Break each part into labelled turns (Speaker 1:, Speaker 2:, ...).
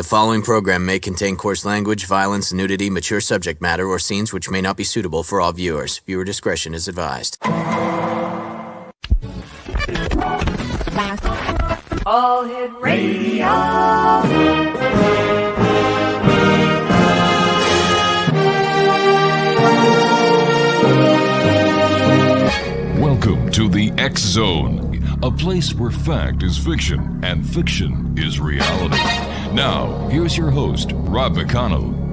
Speaker 1: following program may contain coarse language, violence, nudity, mature subject matter, or scenes which may not be suitable for all viewers. Viewer discretion is advised.
Speaker 2: All Hit Radio.
Speaker 3: Welcome to the X Zone, a place where fact is fiction and fiction is reality. Now, here's your host, Rob McConnell.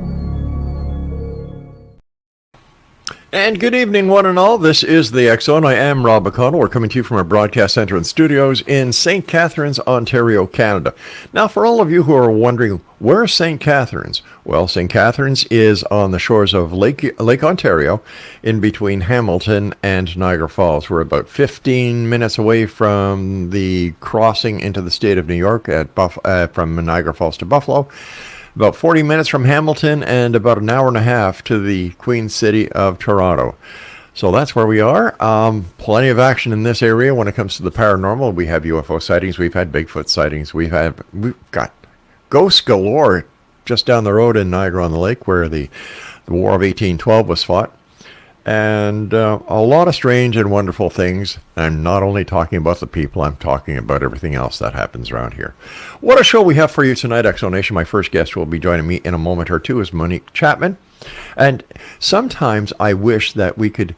Speaker 4: And good evening, one and all. This is the X Zone. I am Rob McConnell. We're coming to you from our broadcast center and studios in St. Catharines, Ontario, Canada. Now, for all of you who are wondering, where's St. Catharines? Well, St. Catharines is on the shores of Lake Ontario, in between Hamilton and Niagara Falls. We're about 15 minutes away from the crossing into the state of New York from Niagara Falls to Buffalo. About 40 minutes from Hamilton and about an hour and a half to the Queen City of Toronto. So that's where we are. Plenty of action in this area when it comes to the paranormal. We have UFO sightings. We've had Bigfoot sightings. We've got ghosts galore just down the road in Niagara-on-the-Lake, where the War of 1812 was fought. And a lot of strange and wonderful things. I'm not only talking about the people, I'm talking about everything else that happens around here. What a show we have for you tonight, Exonation. My first guest will be joining me in a moment or two is Monique Chapman. And sometimes I wish that we could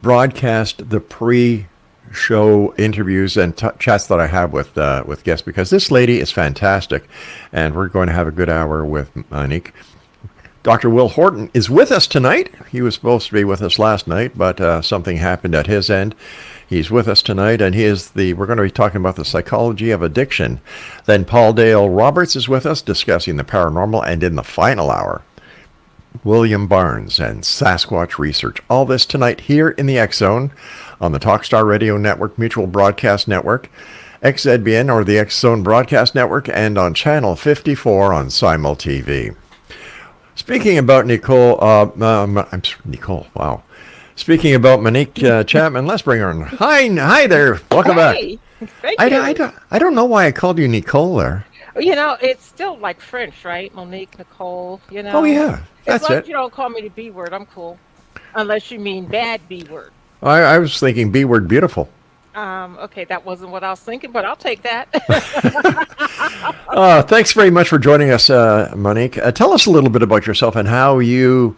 Speaker 4: broadcast the pre-show interviews and chats that I have with guests, because this lady is fantastic. And we're going to have a good hour with Monique. Dr. Will Horton is with us tonight. He was supposed to be with us last night, but something happened at his end. He's with us tonight, and we're going to be talking about the psychology of addiction. Then Paul Dale Roberts is with us discussing the paranormal, and in the final hour, William Barnes and Sasquatch research. All this tonight here in the X Zone on the Talkstar Radio Network, Mutual Broadcast Network, XZBN or the X Zone Broadcast Network, and on Channel 54 on Simul TV. Speaking about Nicole, wow. Speaking about Monique Chapman, let's bring her in. Hi there. Welcome back.
Speaker 5: Thank you.
Speaker 4: I don't know why I called you Nicole there.
Speaker 5: You know, it's still like French, right? Monique, Nicole, you know.
Speaker 4: Oh, yeah. That's
Speaker 5: as long
Speaker 4: it.
Speaker 5: as you don't call me the B word, I'm cool. Unless you mean bad B word.
Speaker 4: I was thinking B word beautiful.
Speaker 5: Okay, that wasn't what I was thinking, but I'll take that.
Speaker 4: Thanks very much for joining us, Monique. Tell us a little bit about yourself and how you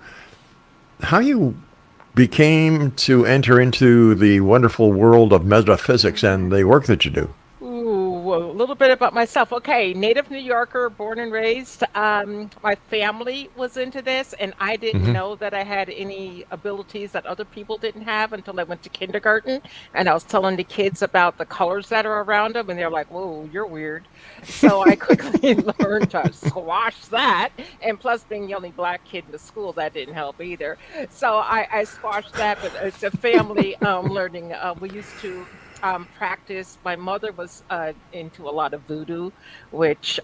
Speaker 4: became to enter into the wonderful world of metaphysics and the work that you do.
Speaker 5: Ooh, a little bit about myself. Okay, native New Yorker, born and raised. My family was into this, and I didn't know that I had any abilities that other people didn't have until I went to kindergarten, and I was telling the kids about the colors that are around them, and they're like, "Whoa, you're weird." So I quickly learned to squash that, and plus being the only black kid in the school, that didn't help either. So I squashed that, but it's a family learning. We used to practice. My mother was into a lot of voodoo, which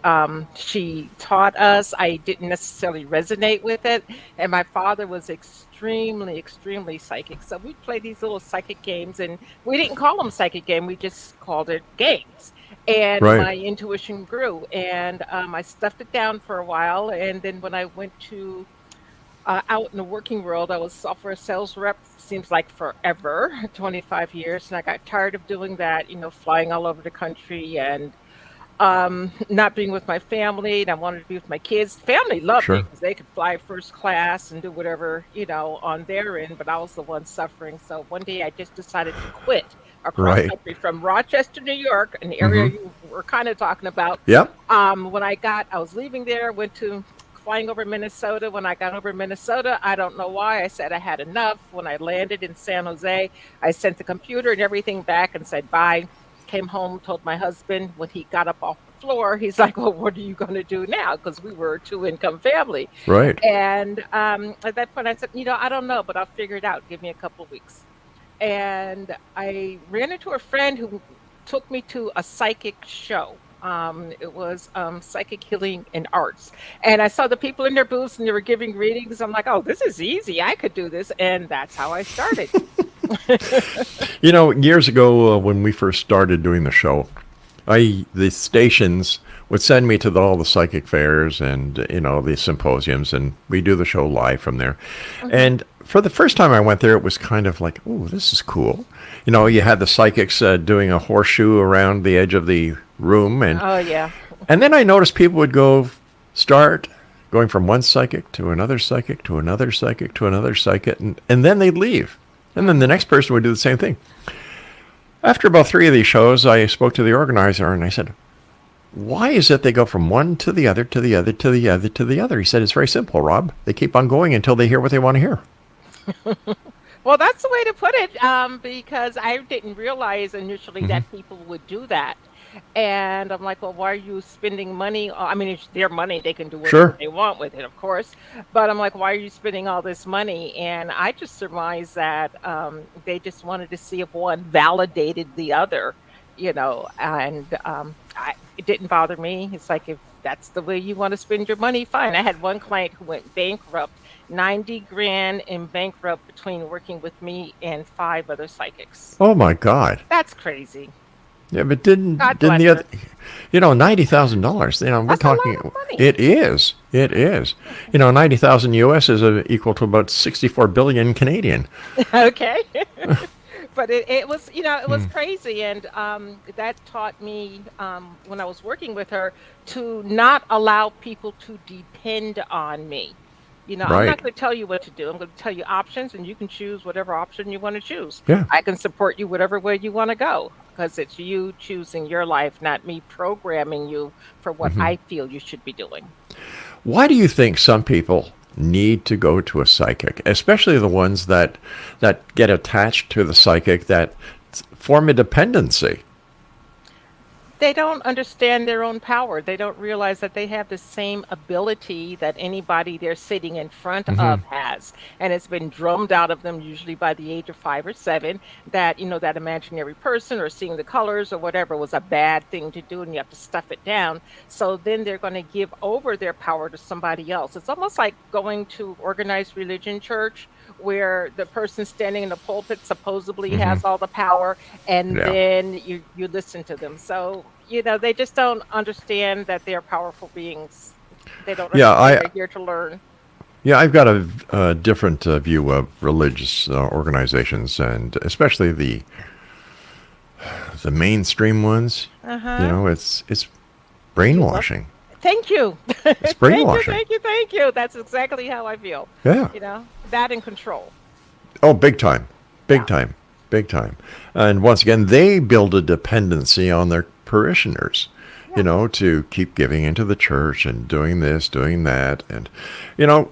Speaker 5: she taught us. I didn't necessarily resonate with it. And my father was extremely, extremely psychic. So we'd play these little psychic games, and we didn't call them psychic game. We just called it games. And my intuition grew, and I stuffed it down for a while. And then when I went to out in the working world, I was software sales rep, seems like forever, 25 years. And I got tired of doing that, flying all over the country and not being with my family. And I wanted to be with my kids. Family loved me because they could fly first class and do whatever, on their end. But I was the one suffering. So one day I just decided to quit across country from Rochester, New York, an area you were kind of talking about.
Speaker 4: Yep.
Speaker 5: When I was leaving there, went to flying over Minnesota. When I got over Minnesota, I don't know why, I said I had enough. When I landed in San Jose, I sent the computer and everything back and said bye. Came home, told my husband. When he got up off the floor, he's like, well, what are you going to do now? Because we were a two-income family.
Speaker 4: Right.
Speaker 5: And at that point, I said, I don't know, but I'll figure it out. Give me a couple of weeks. And I ran into a friend who took me to a psychic show. It was Psychic Healing and Arts. And I saw the people in their booths and they were giving readings. I'm like, oh, this is easy. I could do this. And that's how I started.
Speaker 4: Years ago when we first started doing the show, the stations would send me to all the psychic fairs and, you know, the symposiums, and we do the show live from there. And for the first time I went there, it was kind of like, oh, this is cool. You know, you had the psychics doing a horseshoe around the edge of the room. And,
Speaker 5: Oh, yeah.
Speaker 4: and then I noticed people would start going from one psychic to another psychic to another psychic to another psychic, and then they'd leave. And then the next person would do the same thing. After about 3 of these shows, I spoke to the organizer and I said, why is it they go from one to the other, to the other, to the other, to the other? He said, it's very simple, Rob. They keep on going until they hear what they want to hear.
Speaker 5: Well, that's the way to put it, because I didn't realize initially that people would do that. And I'm like, well, why are you spending money? I mean, it's their money. They can do whatever
Speaker 4: Sure.
Speaker 5: they want with it, of course. But I'm like, why are you spending all this money? And I just surmised that they just wanted to see if one validated the other, you know, and it didn't bother me. It's like, if that's the way you want to spend your money, fine. I had one client who went bankrupt, 90 grand in bankrupt between working with me and 5 other psychics.
Speaker 4: Oh, my God.
Speaker 5: That's crazy.
Speaker 4: Yeah, but didn't
Speaker 5: God
Speaker 4: the
Speaker 5: bless
Speaker 4: other, you know, $90,000, you know, we're
Speaker 5: That's a lot
Speaker 4: talking,
Speaker 5: of money.
Speaker 4: it is. You know, 90,000 US is equal to about 64 billion Canadian.
Speaker 5: Okay. But it was, you know, it was crazy. And that taught me, when I was working with her, to not allow people to depend on me. You know, I'm
Speaker 4: Right.
Speaker 5: not going to tell you what to do. I'm going to tell you options, and you can choose whatever option you want to choose.
Speaker 4: Yeah.
Speaker 5: I can support you whatever way you want to go, because it's you choosing your life, not me programming you for what I feel you should be doing.
Speaker 4: Why do you think some people need to go to a psychic, especially the ones that get attached to the psychic, that form a dependency?
Speaker 5: They don't understand their own power. They don't realize that they have the same ability that anybody they're sitting in front of has. And it's been drummed out of them, usually by the age of 5 or 7, that, you know, that imaginary person or seeing the colors or whatever was a bad thing to do, and you have to stuff it down. So then they're going to give over their power to somebody else. It's almost like going to organized religion church, where the person standing in the pulpit supposedly has all the power, and
Speaker 4: Yeah.
Speaker 5: then you listen to them. So, you know, they just don't understand that they're powerful beings. They don't
Speaker 4: Yeah,
Speaker 5: understand they're here to learn.
Speaker 4: Yeah, I've got a different view of religious organizations, and especially the mainstream ones. You know, it's brainwashing.
Speaker 5: Thank you.
Speaker 4: It's brainwashing.
Speaker 5: Thank you. That's exactly how I feel.
Speaker 4: Yeah.
Speaker 5: You know, that and control.
Speaker 4: Oh, big time. Big time. Big time. And once again, they build a dependency on their parishioners, you know, to keep giving into the church and doing this, doing that. And, you know,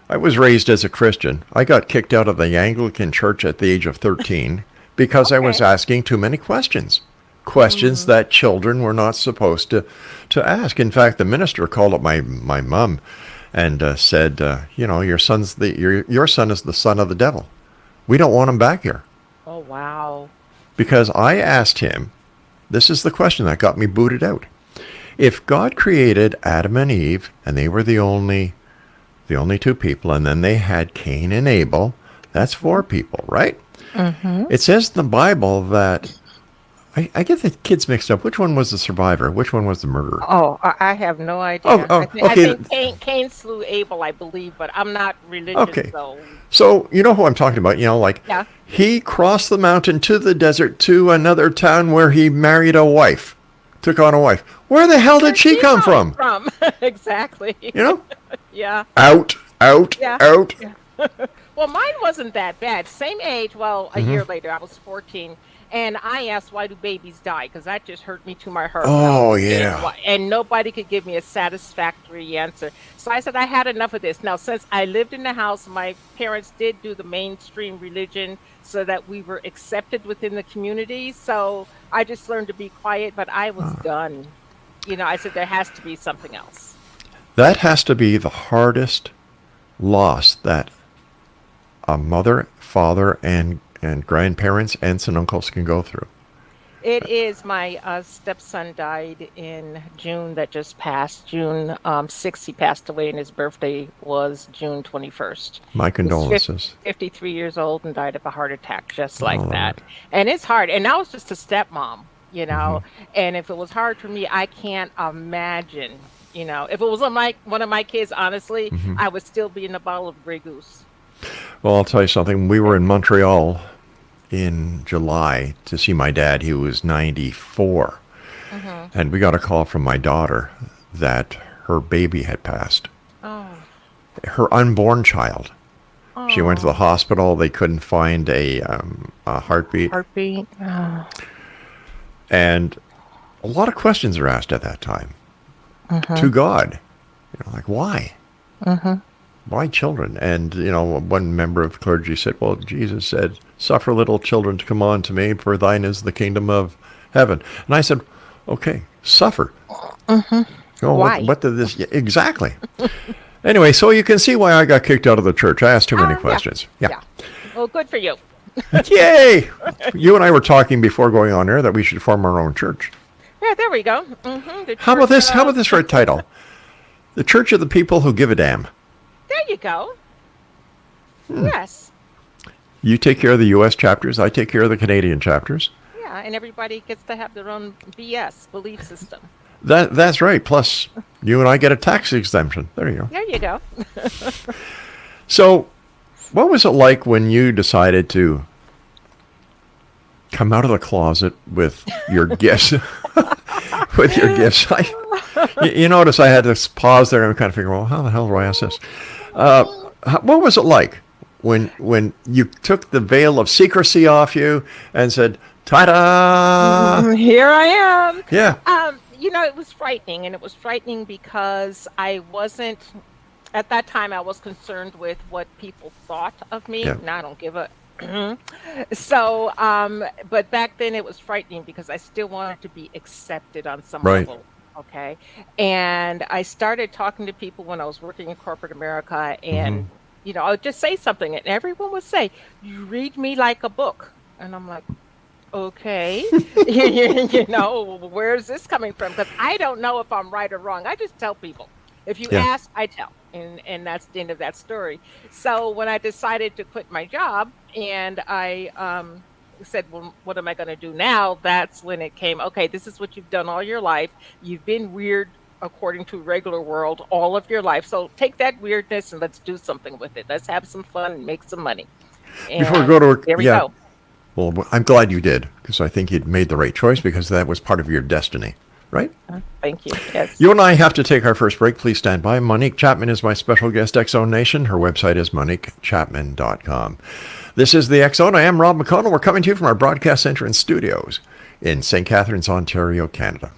Speaker 4: I was raised as a Christian. I got kicked out of the Anglican church at the age of 13 because I was asking too many questions. Questions that children were not supposed to ask. In fact, the minister called up my mom and said, you know, your son is the son of the devil. We don't want him back here.
Speaker 5: Oh, wow.
Speaker 4: Because I asked him, this is the question that got me booted out. If God created Adam and Eve, and they were the only 2 people, and then they had Cain and Abel, that's 4 people, right? It says in the Bible that, I get the kids mixed up. Which one was the survivor? Which one was the murderer?
Speaker 5: Oh, I have no idea.
Speaker 4: Oh,
Speaker 5: I
Speaker 4: okay.
Speaker 5: think Cain slew Abel, I believe, but I'm not religious,
Speaker 4: Okay.
Speaker 5: so
Speaker 4: So, you know who I'm talking about, you know, like,
Speaker 5: Yeah.
Speaker 4: he crossed the mountain to the desert to another town where he married a wife, took on a wife. Where the hell did she come from?
Speaker 5: Exactly.
Speaker 4: You know?
Speaker 5: Yeah.
Speaker 4: Out.
Speaker 5: Yeah. Well, mine wasn't that bad. Same age. Well, a year later, I was 14. And I asked, why do babies die? Because that just hurt me to my heart.
Speaker 4: Oh, yeah.
Speaker 5: And nobody could give me a satisfactory answer. So I said, I had enough of this. Now, since I lived in the house, my parents did do the mainstream religion so that we were accepted within the community. So I just learned to be quiet, but I was done. You know, I said, there has to be something else.
Speaker 4: That has to be the hardest loss that a mother, father, and grandparents, aunts and uncles can go through.
Speaker 5: It is. My stepson died in June that just passed. June 6th, he passed away, and his birthday was June 21st.
Speaker 4: My
Speaker 5: He's
Speaker 4: condolences.
Speaker 5: 53 years old and died of a heart attack just like
Speaker 4: Oh,
Speaker 5: that. And it's hard. And I was just a stepmom. you know. And if it was hard for me, I can't imagine, you know, if it was on my one of my kids, honestly, I would still be in a bottle of Grey Goose.
Speaker 4: Well, I'll tell you something. We were in Montreal in July to see my dad. He was 94. And we got a call from my daughter that her baby had passed.
Speaker 5: Oh,
Speaker 4: Her unborn child. She went to the hospital. They couldn't find a heartbeat.
Speaker 5: heartbeat. Oh.
Speaker 4: And a lot of questions are asked at that time to God. You know, like, why? Why children? And, you know, one member of clergy said, well, Jesus said, suffer little children to come on to me, for thine is the kingdom of heaven. And I said, okay, suffer. Oh,
Speaker 5: Why?
Speaker 4: what did this? Yeah, exactly. Anyway, so you can see why I got kicked out of the church. I asked too many questions. Yeah.
Speaker 5: Well, good for you.
Speaker 4: Yay! You and I were talking before going on air that we should form our own church.
Speaker 5: Yeah, there we go.
Speaker 4: How about this? How about this for a title? The Church of the People Who Give a Damn.
Speaker 5: There you go. Yes.
Speaker 4: You take care of the U.S. chapters. I take care of the Canadian chapters.
Speaker 5: Yeah, and everybody gets to have their own BS belief system.
Speaker 4: That's right. Plus, you and I get a tax exemption. There you go.
Speaker 5: There you go.
Speaker 4: So, what was it like when you decided to come out of the closet with your gifts? With your gifts. You notice I had to pause there and kind of figure, well, how the hell do I ask this? What was it like when you took the veil of secrecy off you and said, ta-da!
Speaker 5: Here I am.
Speaker 4: Yeah.
Speaker 5: You know, it was frightening, and it was frightening because I wasn't, at that time, I was concerned with what people thought of me.
Speaker 4: Yeah.
Speaker 5: Now I don't give a. So, but back then it was frightening because I still wanted to be accepted on some
Speaker 4: Right.
Speaker 5: level. Okay. And I started talking to people when I was working in corporate America, and, you know, I would just say something, and everyone would say, you read me like a book. And I'm like, okay, you know, where's this coming from? Because I don't know if I'm right or wrong. I just tell people. If you ask, I tell. And that's the end of that story. So when I decided to quit my job and I said, well, what am I going to do now? That's when it came, okay, this is what you've done all your life. You've been weird according to regular world all of your life. So take that weirdness and let's do something with it. Let's have some fun and make some money. And
Speaker 4: Before we go to
Speaker 5: there we go.
Speaker 4: Well, I'm glad you did, because I think you'd made the right choice, because that was part of your destiny, right?
Speaker 5: Thank you. Yes.
Speaker 4: You and I have to take our first break. Please stand by. Monique Chapman is my special guest, X-Zone Nation. Her website is moniquechapman.com. This is the X-Zone. I am Rob McConnell. We're coming to you from our broadcast center and studios in St. Catharines, Ontario, Canada.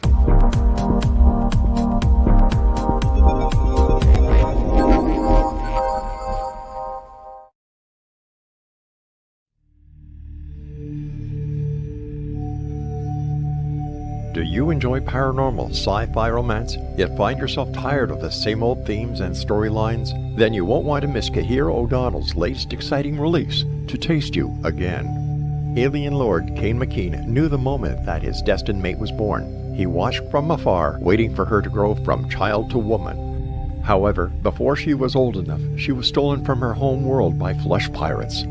Speaker 4: Do you enjoy paranormal, sci-fi romance, yet find yourself tired of the same old themes and storylines? Then you won't want to miss Kahira O'Donnell's latest exciting release, To Taste You Again. Alien Lord Kane McKean knew the moment that his destined mate was born. He watched from afar, waiting for her to grow from child to woman. However, before she was old enough, she was stolen from her home world by flesh pirates.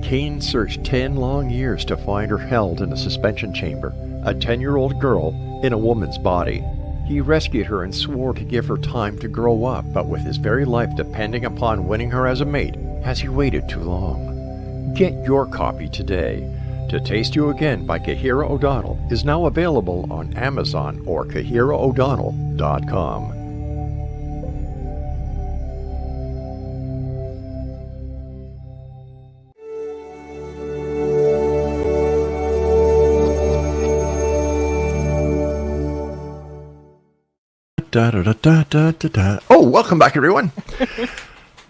Speaker 4: Kane searched 10 long years to find her held in a suspension chamber, a 10-year-old girl in a woman's body. He rescued her and swore to give her time to grow up, but with his very life depending upon winning her as a mate, has he waited too long? Get your copy today. To Taste You Again by Kahira O'Donnell is now available on Amazon or KahiraO'Donnell.com. Oh, welcome back, everyone.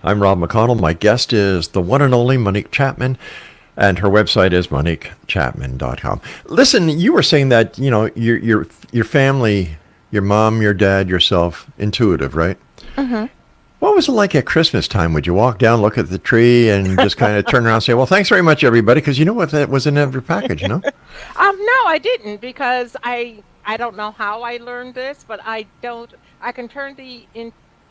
Speaker 4: I'm Rob McConnell. My guest is the one and only Monique Chapman, and her website is moniquechapman.com. Listen, you were saying that, you know, your family, your mom, your dad, yourself, intuitive, right? Mm-hmm. What was it like at Christmas time? Would you walk down, look at the tree, and just kind of turn around and say, well, thanks very much, everybody, because you know what that was in every package, you know?
Speaker 5: No, I didn't, because I don't know how I learned this, but I can turn the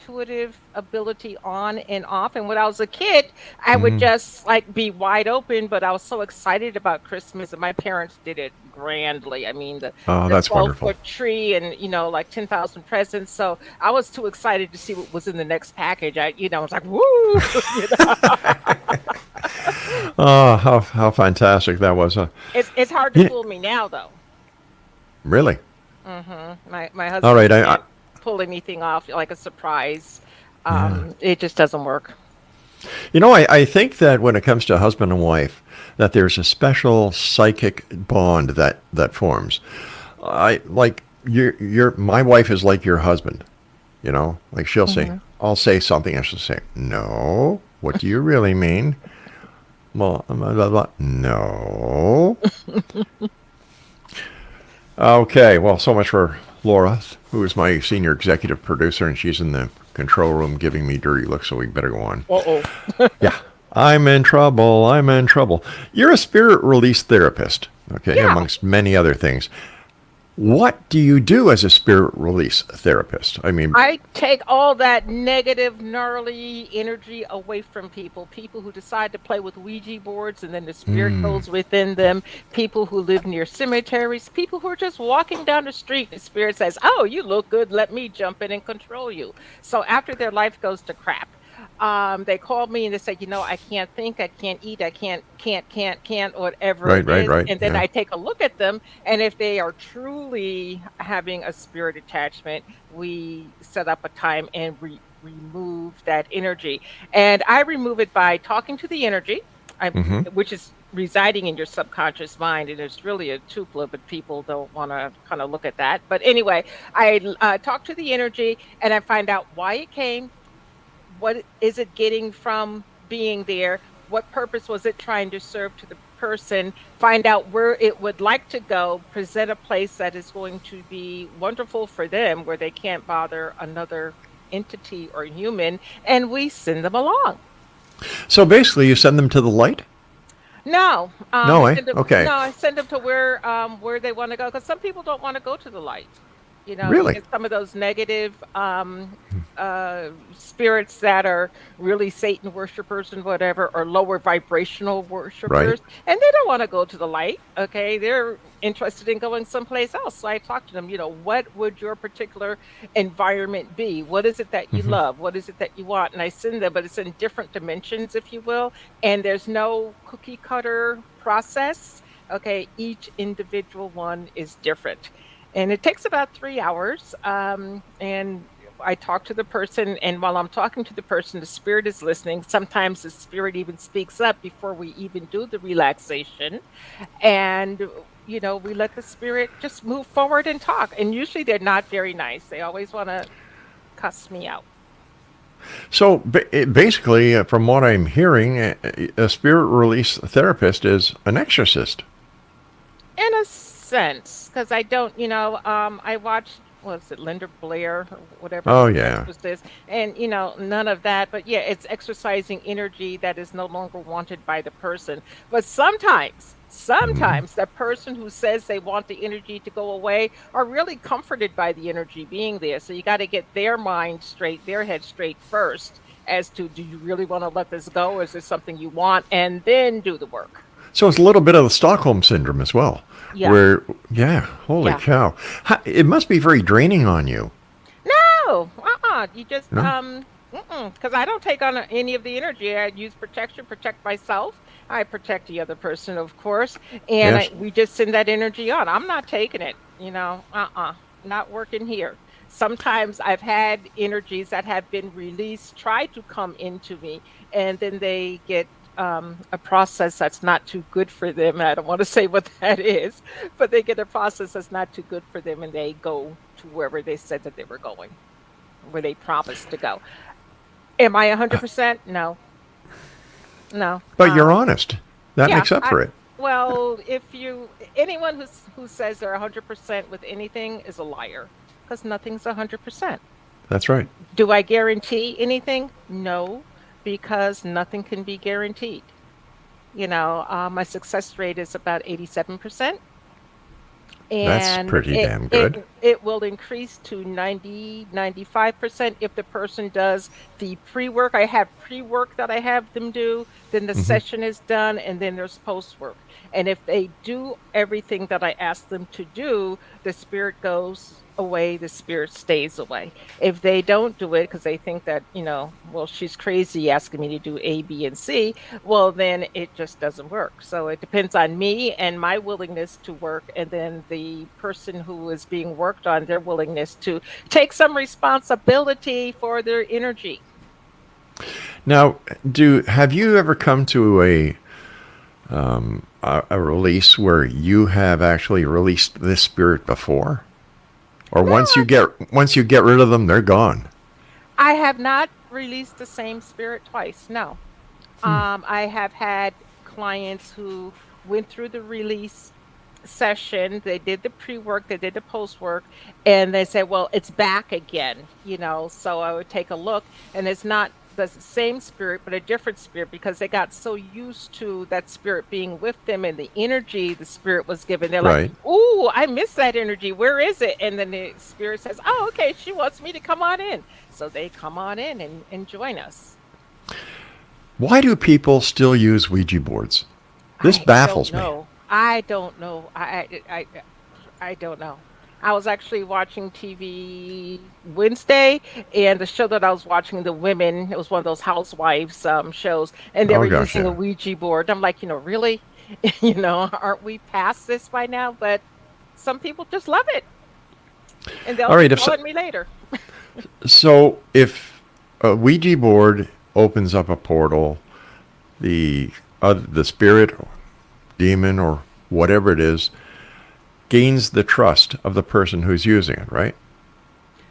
Speaker 5: intuitive ability on and off. And when I was a kid, I would
Speaker 4: Hmm.
Speaker 5: just like be wide open, but I was so excited about Christmas, and my parents did it grandly. I mean,
Speaker 4: Oh,
Speaker 5: the
Speaker 4: that's wonderful.
Speaker 5: 12-foot tree and, like 10,000 presents. So I was too excited to see what was in the next package. I was like, woo, you know.
Speaker 4: Oh, how fantastic that was.
Speaker 5: It's hard to
Speaker 4: Yeah,
Speaker 5: fool me now, though.
Speaker 4: really.
Speaker 5: My
Speaker 4: All
Speaker 5: husband
Speaker 4: right. I
Speaker 5: can't pull anything off like a surprise. It just doesn't work.
Speaker 4: I think that when it comes to husband and wife, that there's a special psychic bond that forms. I like my wife is like your husband. Like she'll say,
Speaker 5: Hmm.
Speaker 4: I'll say something, and she'll say, "No, what do you really mean?" Well, blah, blah, blah. No. Okay. Well, so much for Laura, who is my senior executive producer, and she's in the control room giving me dirty looks. So we better go on.
Speaker 5: Uh-oh.
Speaker 4: Yeah. I'm in trouble. I'm in trouble. You're a spirit release therapist, okay,
Speaker 5: Yeah.
Speaker 4: amongst many other things. What do you do as a spirit release therapist? I mean,
Speaker 5: I take all that negative, gnarly energy away from people who decide to play with Ouija boards and then the spirit goes within them, people who live near cemeteries, people who are just walking down the street. The spirit says, "Oh, you look good. Let me jump in and control you." So after their life goes to crap, they call me and they say, I can't think, I can't eat, I can't, whatever it
Speaker 4: right, right,
Speaker 5: is.
Speaker 4: right.
Speaker 5: And then
Speaker 4: Yeah.
Speaker 5: I take a look at them. And if they are truly having a spirit attachment, we set up a time and remove that energy. And I remove it by talking to the energy,
Speaker 4: Hmm.
Speaker 5: which is residing in your subconscious mind. And it's really a tupla, but people don't want to kind of look at that. But anyway, I talk to the energy and I find out why it came, what is it getting from being there, what purpose was it trying to serve to the person, find out where it would like to go, present a place that is going to be wonderful for them where they can't bother another entity or human, and we send them along.
Speaker 4: So basically, you send them to the light?
Speaker 5: No,
Speaker 4: No,
Speaker 5: I
Speaker 4: eh?
Speaker 5: send them.
Speaker 4: Okay.
Speaker 5: No, I send them to where they want to go because some people don't want to go to the light. You
Speaker 4: Really?
Speaker 5: get some of those negative spirits that are really Satan worshipers and whatever, or lower vibrational
Speaker 4: Right.
Speaker 5: worshipers, and they don't want to go to the light. Okay, they're interested in going someplace else. So I talk to them. What would your particular environment be? What is it that you
Speaker 4: Hmm.
Speaker 5: love? What is it that you want? And I send them, but it's in different dimensions, if you will. And there's no cookie cutter process. Okay, each individual one is different. And it takes about 3 hours. And I talk to the person, and while I'm talking to the person, the spirit is listening. Sometimes the spirit even speaks up before we even do the relaxation. And, we let the spirit just move forward and talk. And usually they're not very nice. They always want to cuss me out.
Speaker 4: So basically, from what I'm hearing, a spirit release therapist is an exorcist.
Speaker 5: In a sense, because I don't, I watched, was it Linda Blair or whatever
Speaker 4: Oh,
Speaker 5: movie
Speaker 4: yeah.
Speaker 5: Exorcist is, and none of that. But yeah, it's exercising energy that is no longer wanted by the person. But sometimes the person who says they want the energy to go away are really comforted by the energy being there. So you got to get their mind straight, their head straight first, as to do you really want to let this go? Is this something you want? And then do the work.
Speaker 4: So it's a little bit of the Stockholm syndrome as well,
Speaker 5: Yeah,
Speaker 4: where, yeah, holy
Speaker 5: yeah.
Speaker 4: cow. It must be very draining on you.
Speaker 5: No, You just
Speaker 4: No?
Speaker 5: because I don't take on any of the energy. I use protection, protect myself. I protect the other person, of course, and
Speaker 4: Yes.
Speaker 5: we just send that energy on. I'm not taking it. Not working here. Sometimes I've had energies that have been released, try to come into me, and then they get a process that's not too good for them. I don't want to say what that is, but they get a process that's not too good for them, and they go to wherever they said that they were going, where they promised to go. Am I 100%? No, no.
Speaker 4: But you're honest. That
Speaker 5: Yeah.
Speaker 4: makes up for it.
Speaker 5: Well, if anyone who says they're 100% with anything is a liar, because nothing's 100%.
Speaker 4: That's right.
Speaker 5: Do I guarantee anything? No, because nothing can be guaranteed. My success rate is about 87%.
Speaker 4: That's
Speaker 5: and
Speaker 4: pretty damn good.
Speaker 5: it will increase to 90-95% if the person does the pre-work. I have pre-work that I have them do, then the
Speaker 4: Hmm.
Speaker 5: session is done, and then there's post-work. And if they do everything that I ask them to do, the spirit goes away, the spirit stays away. If they don't do it because they think that, well, she's crazy asking me to do A, B, and C, well, then it just doesn't work. So it depends on me and my willingness to work, and then the person who is being worked on, their willingness to take some responsibility for their energy.
Speaker 4: Now, have you ever come to a release where you have actually released this spirit before? Or
Speaker 5: No,
Speaker 4: once you get rid of them, they're gone.
Speaker 5: I have not released the same spirit twice. No. I have had clients who went through the release session, they did the pre-work, they did the post-work, and they said, well, it's back again. So I would take a look, and it's not the same spirit, but a different spirit, because they got so used to that spirit being with them and the energy the spirit was given. They're like,
Speaker 4: Right.
Speaker 5: ooh, I miss that energy. Where is it? And then the spirit says, oh, okay, she wants me to come on in. So they come on in and join us.
Speaker 4: Why do people still use Ouija boards? This
Speaker 5: I don't
Speaker 4: baffles me.
Speaker 5: know. I don't know. I don't know. I was actually watching TV Wednesday, and the show that I was watching, the women, it was one of those housewives shows, and they
Speaker 4: Oh
Speaker 5: were
Speaker 4: gosh,
Speaker 5: using a
Speaker 4: yeah.
Speaker 5: Ouija board. I'm like, really? Aren't we past this by now? But some people just love it, and they'll
Speaker 4: All right.
Speaker 5: call me later.
Speaker 4: So if a Ouija board opens up a portal, the spirit, demon, or whatever it is, gains the trust of the person who's using it, right?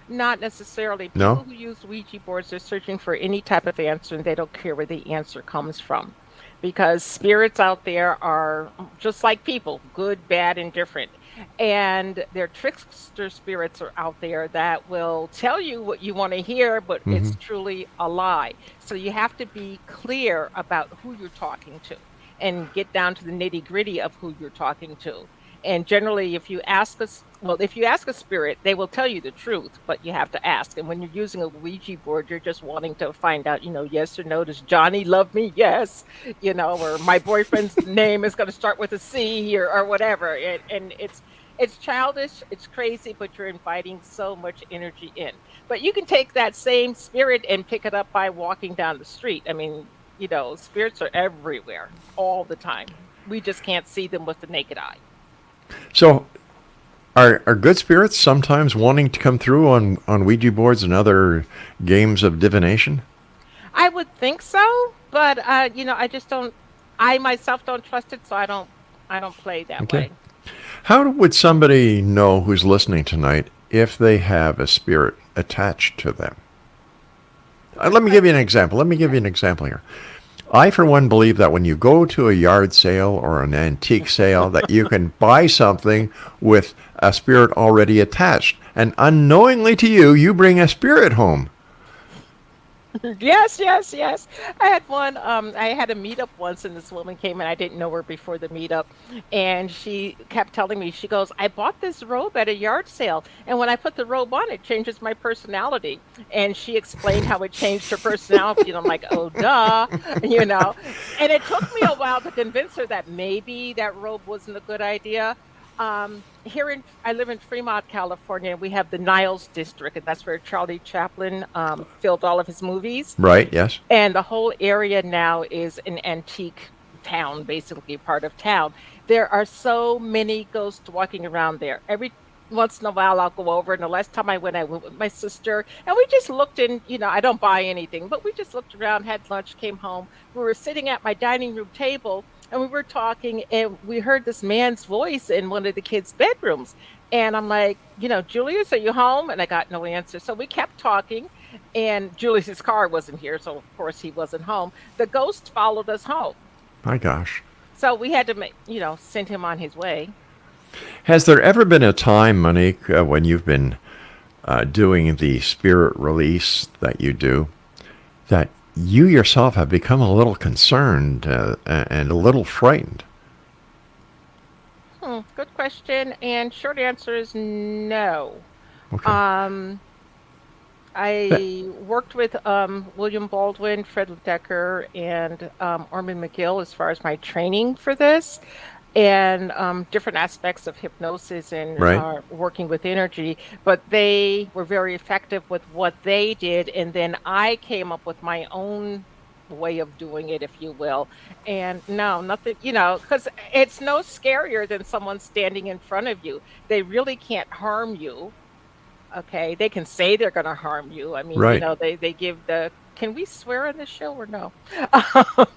Speaker 5: Not necessarily. People
Speaker 4: No?
Speaker 5: who use Ouija boards are searching for any type of answer, and they don't care where the answer comes from. Because spirits out there are just like people, good, bad, and different. And their trickster spirits are out there that will tell you what you want to hear, but
Speaker 4: Hmm.
Speaker 5: it's truly a lie. So you have to be clear about who you're talking to and get down to the nitty gritty of who you're talking to. And generally, if you ask a spirit, they will tell you the truth, but you have to ask. And when you're using a Ouija board, you're just wanting to find out, yes or no. Does Johnny love me? Yes. Or my boyfriend's name is going to start with a C, or whatever. And it's childish, it's crazy, but you're inviting so much energy in. But you can take that same spirit and pick it up by walking down the street. I mean, spirits are everywhere all the time. We just can't see them with the naked eye.
Speaker 4: So are good spirits sometimes wanting to come through on Ouija boards and other games of divination?
Speaker 5: I would think so, but I just don't. I myself don't trust it, so I don't. I don't play that
Speaker 4: Okay.
Speaker 5: way.
Speaker 4: How would somebody know who's listening tonight if they have a spirit attached to them? Let me give you an example. Let me give you an example here. I, for one, believe that when you go to a yard sale or an antique sale, that you can buy something with a spirit already attached. And unknowingly to you, you bring a spirit home.
Speaker 5: Yes, yes, yes. I had one. I had a meetup once, and this woman came, and I didn't know her before the meetup, and she kept telling me, she goes, "I bought this robe at a yard sale, and when I put the robe on, it changes my personality." And she explained how it changed her personality, and I'm like, "Oh, duh," you know. And it took me a while to convince her that maybe that robe wasn't a good idea. I live in Fremont, California, and we have the Niles district, and that's where Charlie Chaplin filmed all of his movies.
Speaker 4: Right? Yes.
Speaker 5: And the whole area now is an antique town, basically part of town. There are so many ghosts walking around there. Every once in a while, I'll go over. And the last time I went with my sister, and we just looked in. I don't buy anything, but we just looked around, had lunch, came home. We were sitting at my dining room table, and we were talking, and we heard this man's voice in one of the kids' bedrooms. And I'm like, Julius, are you home? And I got no answer. So we kept talking, and Julius's car wasn't here, so of course he wasn't home. The ghost followed us home.
Speaker 4: My gosh.
Speaker 5: So we had to send him on his way.
Speaker 4: Has there ever been a time, Monique, when you've been doing the spirit release that you do, that you yourself have become a little concerned and a little frightened?
Speaker 5: Good question. And short answer is no.
Speaker 4: Okay.
Speaker 5: Um,
Speaker 4: That-
Speaker 5: I worked with William Baldwin, Fred Decker, and Orman McGill as far as my training for this, and different aspects of hypnosis and
Speaker 4: right.
Speaker 5: working with energy. But they were very effective with what they did, and then I came up with my own way of doing it, if you will. And no, nothing, because it's no scarier than someone standing in front of you. They really can't harm you. Okay, they can say they're gonna harm you. I mean,
Speaker 4: Right.
Speaker 5: they give the can we swear on this show or no?
Speaker 4: Oh,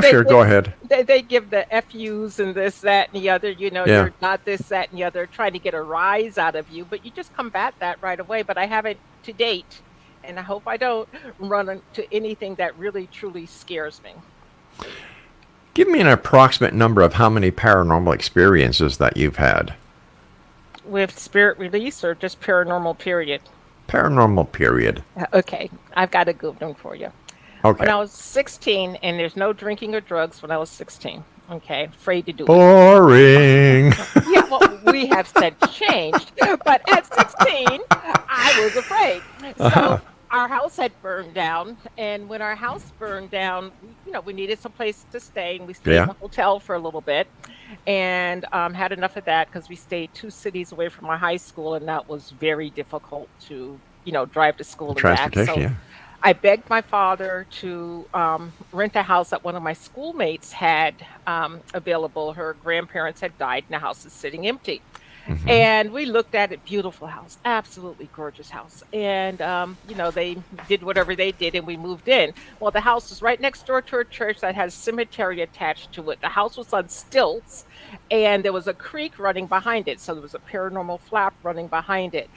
Speaker 5: They
Speaker 4: sure.
Speaker 5: give
Speaker 4: Go ahead.
Speaker 5: they give the FUs and this, that, and the other,
Speaker 4: Yeah.
Speaker 5: you're not this, that, and the other, trying to get a rise out of you, but you just combat that right away. But I haven't to date, and I hope I don't run into anything that really truly scares me.
Speaker 4: Give me an approximate number of how many paranormal experiences that you've had.
Speaker 5: With spirit release or just paranormal period?
Speaker 4: Paranormal period.
Speaker 5: Okay, I've got a good one for you.
Speaker 4: Okay.
Speaker 5: When I was 16, and there's no drinking or drugs when I was 16. Okay, afraid to do it.
Speaker 4: Boring.
Speaker 5: Yeah, well, we have since changed, but at 16, I was afraid. So our house had burned down, and when our house burned down, we needed some place to stay, and we stayed in
Speaker 4: Yeah.
Speaker 5: a hotel for a little bit, and had enough of that because we stayed 2 cities away from our high school, and that was very difficult to, drive to school and back.
Speaker 4: Transportation,
Speaker 5: So
Speaker 4: yeah.
Speaker 5: I begged my father to rent a house that one of my schoolmates had available. Her grandparents had died, and the house is sitting empty. And we looked at it, beautiful house, absolutely gorgeous house. And, they did whatever they did, and we moved in. Well, the house was right next door to a church that had a cemetery attached to it. The house was on stilts, and there was a creek running behind it. So there was a paranormal flap running behind it.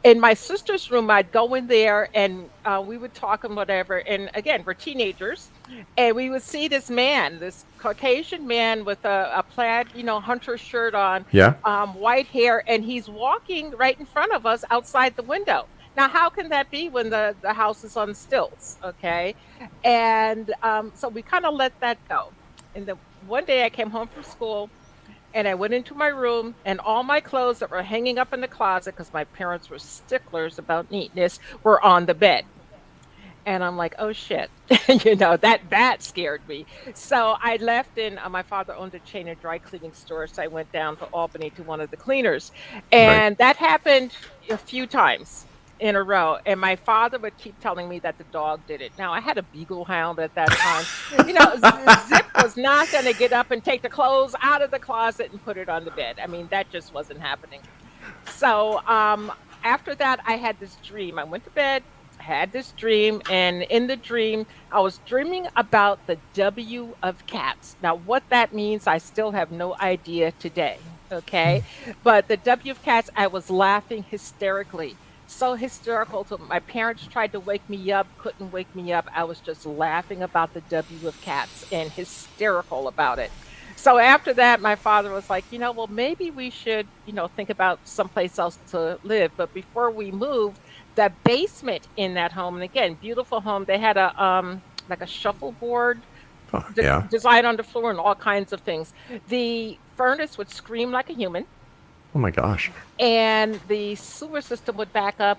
Speaker 5: In my sister's room, I'd go in there, and we would talk and whatever. And again, we're teenagers, and we would see this man, this Caucasian man with a plaid, hunter shirt on,
Speaker 4: Yeah.
Speaker 5: white hair, and he's walking right in front of us outside the window. Now, how can that be when the house is on stilts? Okay. And so we kind of let that go. And then one day I came home from school, and I went into my room, and all my clothes that were hanging up in the closet, because my parents were sticklers about neatness, were on the bed. And I'm like, oh shit, that scared me. So I left, and my father owned a chain of dry cleaning stores. So I went down to Albany to one of the cleaners. And that happened a few times in a row. And my father would keep telling me that the dog did it. Now, I had a beagle hound at that time. Zip was not going to get up and take the clothes out of the closet and put it on the bed. I mean, that just wasn't happening. So after that, I had this dream. I went to bed, had this dream, and in the dream, I was dreaming about the W of cats. Now, what that means, I still have no idea today, okay? But the W of cats, I was laughing hysterically. So hysterical. So my parents tried to wake me up, couldn't wake me up. I was just laughing about the W of cats and hysterical about it. So after that, my father was like, well, maybe we should, think about someplace else to live. But before we moved, the basement in that home, and again, beautiful home, they had a like a shuffleboard
Speaker 4: Oh, yeah.
Speaker 5: design on the floor and all kinds of things. The furnace would scream like a human,
Speaker 4: Oh my gosh.
Speaker 5: and the sewer system would back up,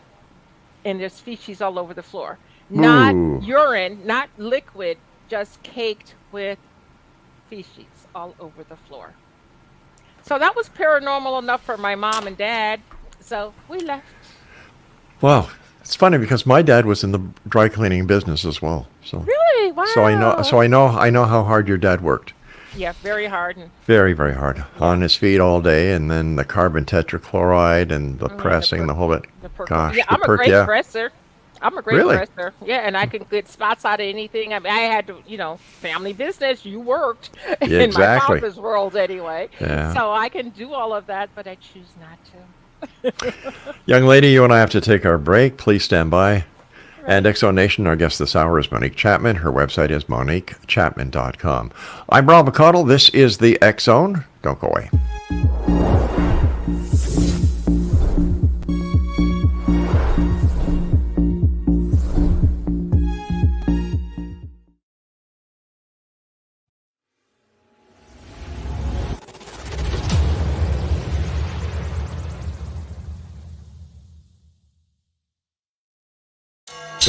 Speaker 5: and there's feces all over the floor. Not
Speaker 4: Ooh.
Speaker 5: urine, not liquid, just caked with feces all over the floor. So that was paranormal enough for my mom and dad. So we left.
Speaker 4: Well, it's funny because my dad was in the dry cleaning business as well. So
Speaker 5: Really? Wow.
Speaker 4: I know how hard your dad worked.
Speaker 5: Yeah, very hard. And
Speaker 4: Very, very hard. On his feet all day, and then the carbon tetrachloride and the pressing, the whole bit. Gosh,
Speaker 5: yeah,
Speaker 4: the
Speaker 5: I'm a great
Speaker 4: yeah.
Speaker 5: presser. I'm a great
Speaker 4: Really?
Speaker 5: presser. Yeah, and I can get spots out of anything. I mean, I had to, family business. You worked
Speaker 4: Yeah,
Speaker 5: in
Speaker 4: exactly.
Speaker 5: my father's world anyway.
Speaker 4: Yeah.
Speaker 5: So I can do all of that, but I choose not to.
Speaker 4: Young lady, you and I have to take our break. Please stand by. And Exo Nation, our guest this hour is Monique Chapman. Her website is moniquechapman.com. I'm Rob McConnell. This is the X Zone. Don't go away.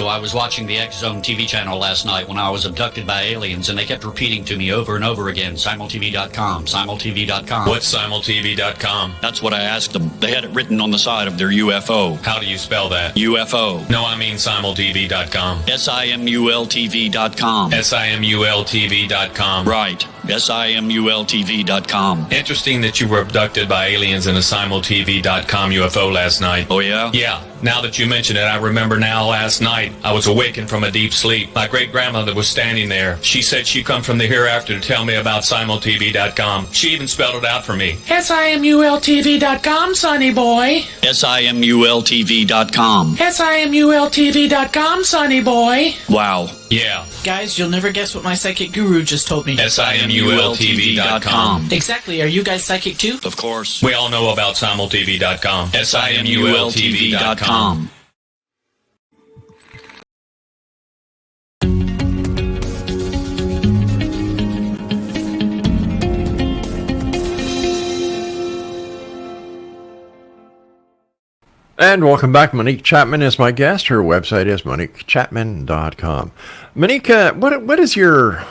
Speaker 6: So I was watching the X Zone TV channel last night when I was abducted by aliens, and they kept repeating to me over and over again, simultv.com, simultv.com.
Speaker 7: What's simultv.com?
Speaker 6: That's what I asked them. They had it written on the side of their UFO.
Speaker 7: How do you spell that?
Speaker 6: UFO.
Speaker 7: No, I mean simultv.com.
Speaker 6: simultv.com.
Speaker 7: simultv.com.
Speaker 6: Right. simultv.com.
Speaker 7: Interesting that you were abducted by aliens in a simultv.com UFO last night.
Speaker 6: Oh, yeah?
Speaker 7: Yeah. Now that you mention it, I remember now last night I was awakened from a deep sleep. My great-grandmother was standing there. She said she'd come from the hereafter to tell me about simultv.com. She even spelled it out for me.
Speaker 8: simultv.com, sonny boy.
Speaker 6: simultv.com.
Speaker 8: simultv.com, sonny boy.
Speaker 6: Wow.
Speaker 7: Yeah.
Speaker 8: Guys, you'll never guess what my psychic guru just told me.
Speaker 7: simultv.com.
Speaker 8: Exactly. Are you guys psychic too?
Speaker 6: Of course.
Speaker 7: We all know about simultv.com. simultv.com.
Speaker 4: And welcome back. Monique Chapman is my guest. Her website is moniquechapman.com. Monique, what is your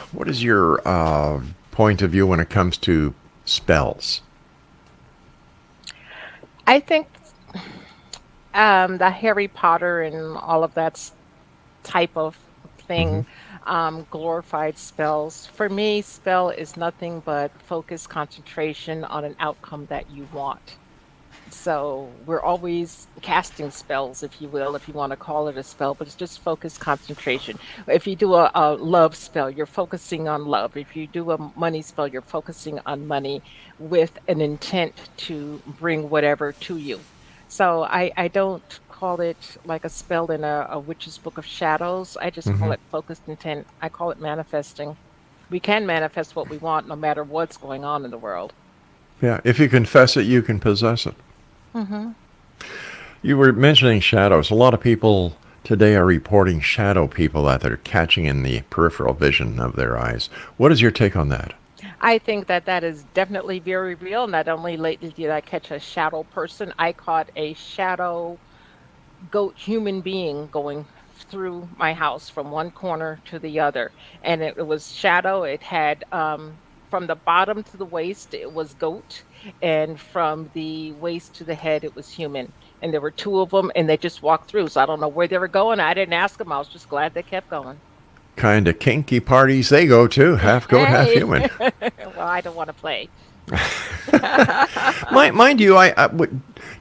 Speaker 4: point of view when it comes to spells?
Speaker 5: I think the Harry Potter and all of that type of thing, glorified spells. For me, spell is nothing but focus, concentration on an outcome that you want. So we're always casting spells, if you will, if you want to call it a spell, but it's just focus, concentration. If you do a love spell, you're focusing on love. If you do a money spell, you're focusing on money with an intent to bring whatever to you. So I don't call it like a spell in a witch's book of shadows. I just call it focused intent. I call it manifesting. We can manifest what we want no matter what's going on in the world.
Speaker 4: Yeah, if you confess it, you can possess it. You were mentioning shadows. A lot of people today are reporting shadow people that they're catching in the peripheral vision of their eyes. What is your take on that?
Speaker 5: I think that is definitely very real. Not only lately did I catch a shadow person, I caught a shadow goat human being going through my house from one corner to the other. And it was shadow. It had from the bottom to the waist, it was goat. And from the waist to the head, it was human. And there were two of them, and they just walked through. So I don't know where they were going. I didn't ask them. I was just glad they kept going.
Speaker 4: Kind of kinky parties they go to, half goat, half human.
Speaker 5: Well, I don't want to play.
Speaker 4: Mind you,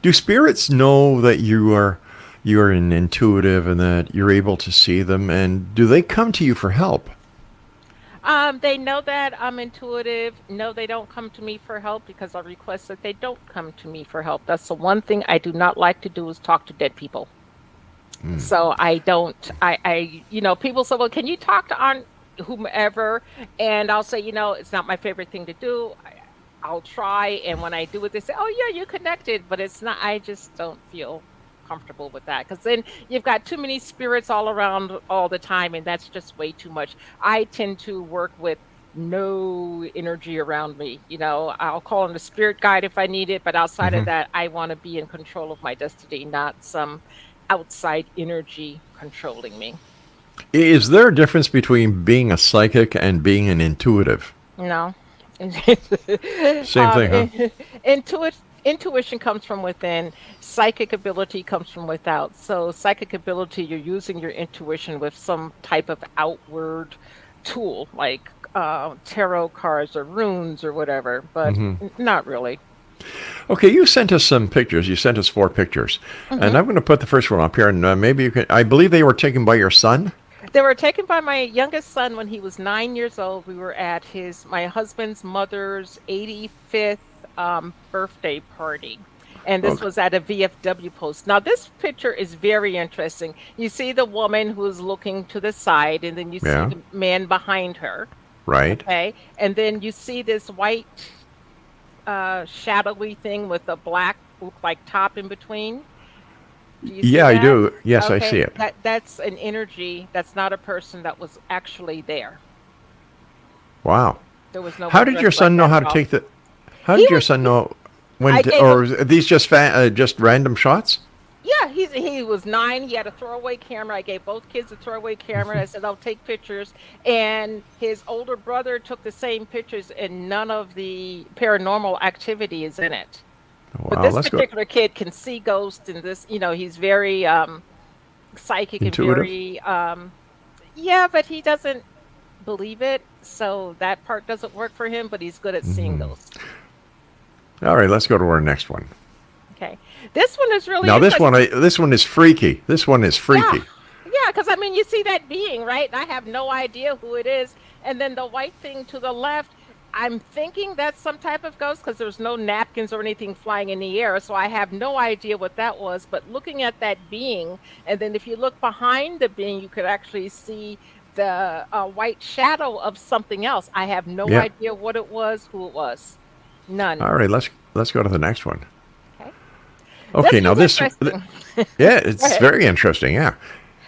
Speaker 4: do spirits know that you are an intuitive and that you're able to see them? And do they come to you for help?
Speaker 5: They know that I'm intuitive. No, they don't come to me for help because I request that they don't come to me for help. That's the one thing I do not like to do is talk to dead people. So I don't, people say, well, can you talk to Aunt whomever? And I'll say, it's not my favorite thing to do. I'll try. And when I do it, they say, oh yeah, you connected, but it's not, I just don't feel comfortable with that because then you've got too many spirits all around all the time, and that's just way too much. I tend to work with no energy around me. I'll call in a spirit guide if I need it, but outside of that, I want to be in control of my destiny, not some outside energy controlling me.
Speaker 4: Is there a difference between being a psychic and being an intuitive?
Speaker 5: No.
Speaker 4: Same thing, huh?
Speaker 5: Intuition comes from within. Psychic ability comes from without. So psychic ability, you're using your intuition with some type of outward tool, like tarot cards or runes or whatever, but not really.
Speaker 4: Okay, you sent us some pictures. You sent us 4 pictures. And I'm going to put the first one up here, and maybe you can... I believe they were taken by your son?
Speaker 5: They were taken by my youngest son when he was 9 years old. We were at my husband's mother's 85th birthday party. And this was at a VFW post. Now, this picture is very interesting. You see the woman who's looking to the side, and then you see the man behind her.
Speaker 4: Right.
Speaker 5: Okay. And then you see this white shadowy thing with a black like top in between. Do you see that?
Speaker 4: I do. Yes,
Speaker 5: okay.
Speaker 4: I see it.
Speaker 5: That's an energy. That's not a person that was actually there.
Speaker 4: Wow.
Speaker 5: There was no.
Speaker 4: How did your son know how to take the? How did your son know when? Or are these just random shots?
Speaker 5: Yeah, he was 9. He had a throwaway camera. I gave both kids a throwaway camera. I said, "I'll take pictures." And his older brother took the same pictures, and none of the paranormal activity is in it. But
Speaker 4: Wow,
Speaker 5: this
Speaker 4: let's go.
Speaker 5: particular kid can see ghosts, and this, he's very psychic and
Speaker 4: Intuitive.
Speaker 5: very yeah, but he doesn't believe it, so that part doesn't work for him. But he's good at seeing ghosts.
Speaker 4: All right, let's go to our next one.
Speaker 5: Okay, this one is really
Speaker 4: Now,
Speaker 5: interesting.
Speaker 4: this one is freaky. This one is
Speaker 5: Yeah,
Speaker 4: freaky.
Speaker 5: yeah, because I mean, you see that being, right? And I have no idea who it is. And then the white thing to the left, I'm thinking that's some type of ghost because there's no napkins or anything flying in the air. So I have no idea what that was. But looking at that being, and then if you look behind the being, you could actually see the white shadow of something else. I have no
Speaker 4: Yeah.
Speaker 5: idea what it was, who it was. None.
Speaker 4: All right, let's go to the next one.
Speaker 5: Okay.
Speaker 4: Okay,
Speaker 5: This
Speaker 4: now
Speaker 5: is
Speaker 4: this,
Speaker 5: interesting.
Speaker 4: yeah,
Speaker 5: Go
Speaker 4: it's
Speaker 5: ahead.
Speaker 4: very interesting. Yeah,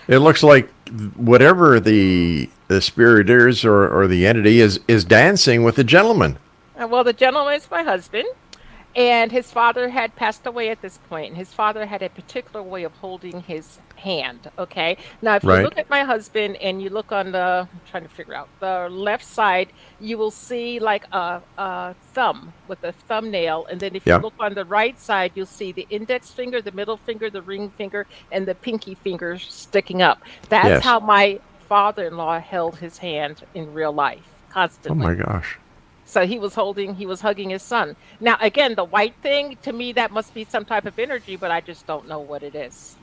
Speaker 4: it looks like whatever the spirit is or the entity is dancing with the gentleman.
Speaker 5: Well, the gentleman is my husband. And his father had passed away at this point, and his father had a particular way of holding his hand. Okay. Now, if you
Speaker 4: Right.
Speaker 5: look at my husband and you look on I'm trying to figure out the left side, you will see like a thumb with a thumbnail. And then if you
Speaker 4: Yeah.
Speaker 5: look on the right side, you'll see the index finger, the middle finger, the ring finger, and the pinky finger sticking up. That's
Speaker 4: Yes.
Speaker 5: how my father-in-law held his hand in real life,
Speaker 4: Oh my
Speaker 5: constantly.
Speaker 4: gosh.
Speaker 5: So he was hugging his son. Now, again, the white thing, to me, that must be some type of energy, but I just don't know what it is.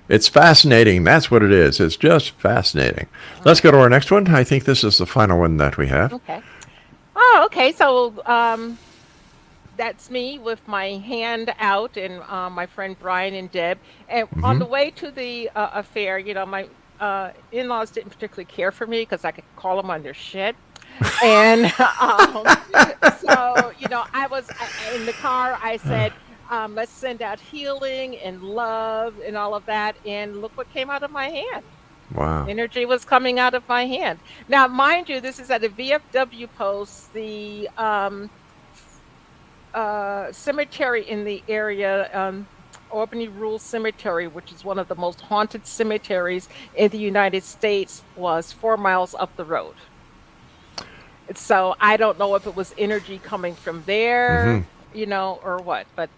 Speaker 4: It's fascinating. That's what it is. It's just fascinating. Let's go to our next one. I think this is the final one that we have.
Speaker 5: Okay. Oh, okay. So that's me with my hand out, and my friend Brian and Deb. And on the way to the affair, my in-laws didn't particularly care for me because I could call them on their shit. And so, I was in the car. I said, let's send out healing and love and all of that. And look what came out of my hand.
Speaker 4: Wow.
Speaker 5: Energy was coming out of my hand. Now, mind you, this is at a VFW post, the cemetery in the area, Albany Rural Cemetery, which is one of the most haunted cemeteries in the United States, was 4 miles up the road. So I don't know if it was energy coming from there, or what, but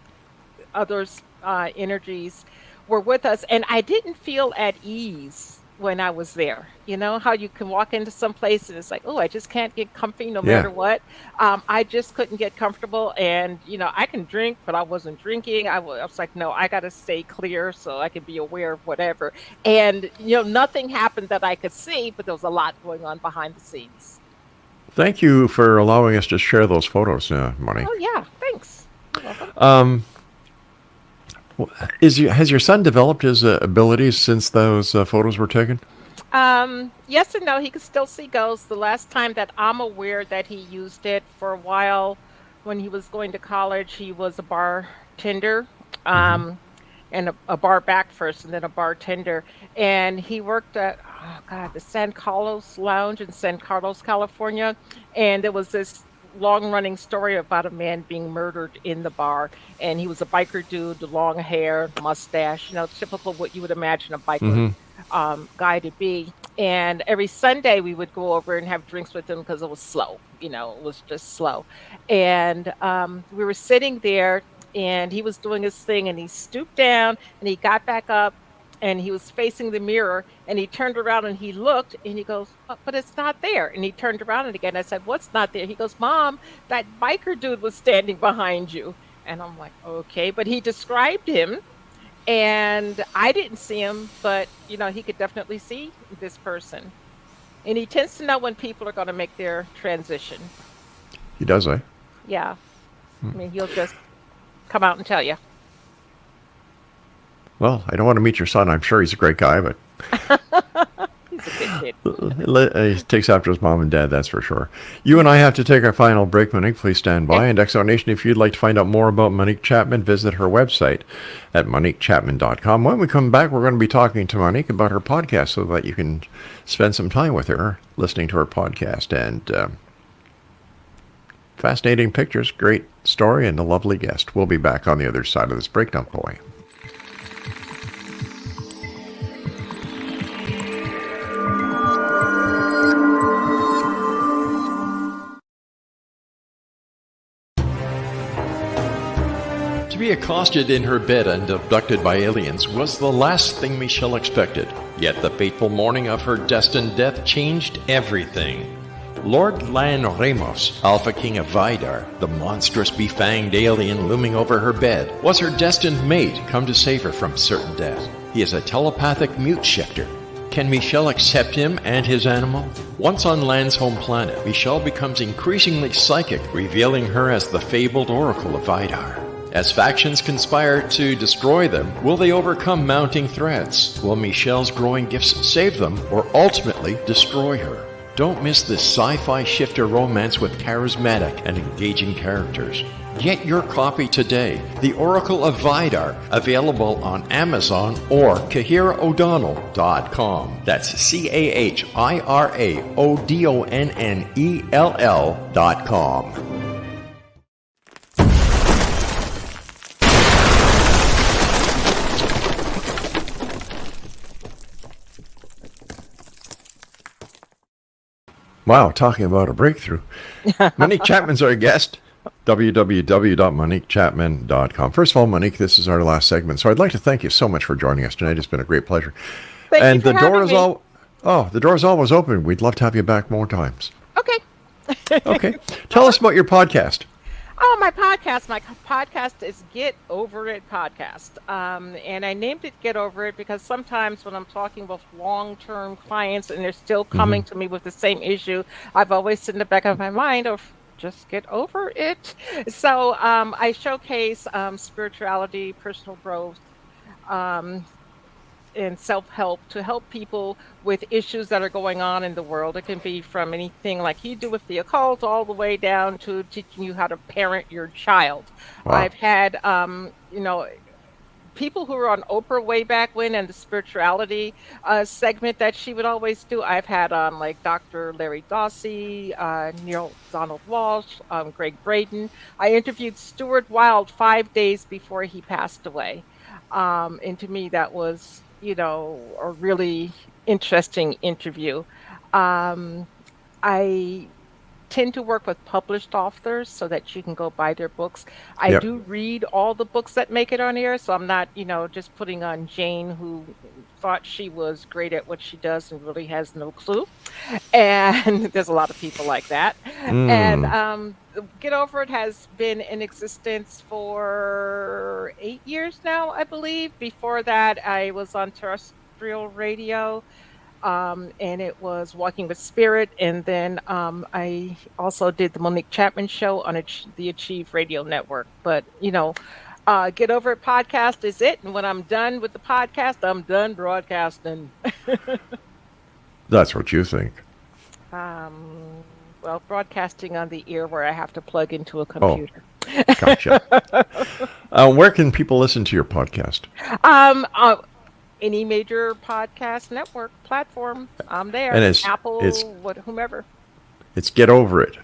Speaker 5: others energies were with us, and I didn't feel at ease when I was there. You know how you can walk into some place and it's like, oh, I just can't get comfy no
Speaker 4: Yeah.
Speaker 5: matter what. I just couldn't get comfortable, and I can drink, but I wasn't drinking. I was like, no, I got to stay clear so I can be aware of whatever. And nothing happened that I could see, but there was a lot going on behind the scenes.
Speaker 4: Thank you for allowing us to share those photos, Monique.
Speaker 5: Oh yeah, thanks. You're welcome.
Speaker 4: Has your son developed his abilities since those photos were taken?
Speaker 5: Yes and no. He can still see ghosts. The last time that I'm aware that he used it for a while, when he was going to college, he was a bartender, and a bar back first, and then a bartender. And he worked at the San Carlos Lounge in San Carlos, California. And there was this long-running story about a man being murdered in the bar, and he was a biker dude, the long hair, mustache, typical what you would imagine a biker guy to be. And every Sunday we would go over and have drinks with him because it was slow, it was just slow. And we were sitting there, and he was doing his thing, and he stooped down and he got back up, and he was facing the mirror, and he turned around and he looked, and he goes, "Oh, but it's not there." And he turned around and again, I said, "What's not there?" He goes, "Mom, that biker dude was standing behind you." And I'm like, okay, but he described him, and I didn't see him, but he could definitely see this person. And he tends to know when people are going to make their transition.
Speaker 4: He does, eh?
Speaker 5: Yeah. I mean, he'll just come out and tell you.
Speaker 4: Well, I don't want to meet your son. I'm sure he's a great guy, but
Speaker 5: He's a good kid.
Speaker 4: he takes after his mom and dad, that's for sure. You and I have to take our final break, Monique. Please stand by. And Exo Nation, if you'd like to find out more about Monique Chapman, visit her website at moniquechapman.com. When we come back, we're going to be talking to Monique about her podcast so that you can spend some time with her listening to her podcast. And fascinating pictures, great story, and a lovely guest. We'll be back on the other side of this break. Don't go away. be accosted in her bed and abducted by aliens was the last thing Michelle expected. Yet the fateful morning of her destined death changed everything. Lord Lan Ramos, Alpha King of Vidar, the monstrous befanged alien looming over her bed, was her destined mate come to save her from certain death. He is a telepathic mute shifter. Can Michelle accept him and his animal? Once on Lan's home planet, Michelle becomes increasingly psychic, revealing her as the fabled Oracle of Vidar. As factions conspire to destroy them, will they overcome mounting threats? Will Michelle's growing gifts save them, or ultimately destroy her? Don't miss this sci-fi shifter romance with charismatic and engaging characters. Get your copy today. The Oracle of Vidar, available on Amazon or CahiraO'Donnell.com. That's CahiraO'Donnell.com. Wow, talking about a breakthrough. Monique Chapman's our guest. www.moniquechapman.com. First of all, Monique, this is our last segment, so I'd like to thank you so much for joining us tonight. It's been a great pleasure.
Speaker 5: Thank you for having me.
Speaker 4: The door is always open. We'd love to have you back more times.
Speaker 5: Okay.
Speaker 4: Okay. Tell us about your podcast.
Speaker 5: Oh, my podcast is Get Over It Podcast. And I named it Get Over It because sometimes when I'm talking with long-term clients and they're still coming to me with the same issue, I've always in the back of my mind of just get over it. So I showcase spirituality, personal growth, and self-help to help people with issues that are going on in the world. It can be from anything like you do with the occult all the way down to teaching you how to parent your child. Wow. I've had, people who were on Oprah way back when and the spirituality segment that she would always do. I've had on like Dr. Larry Dawsey, Neil Donald Walsh, Greg Braden. I interviewed Stuart Wilde 5 days before he passed away. And to me, that was, a really interesting interview. I tend to work with published authors so that you can go buy their books. I do read all the books that make it on air, so I'm not, just putting on Jane, who thought she was great at what she does and really has no clue. And there's a lot of people like that. And Get Over It has been in existence for 8 years now, I believe. Before that, I was on terrestrial radio. And it was Walking with Spirit, and then I also did the Monique Chapman show on the Achieve Radio Network. But Get Over It podcast is it, and when I'm done with the podcast, I'm done broadcasting.
Speaker 4: That's what you think.
Speaker 5: Well, broadcasting on the ear where I have to plug into a computer.
Speaker 4: Oh, gotcha. Where can people listen to your podcast?
Speaker 5: Any major podcast network platform, I'm there.
Speaker 4: And
Speaker 5: Apple, whomever.
Speaker 4: It's Get Over It.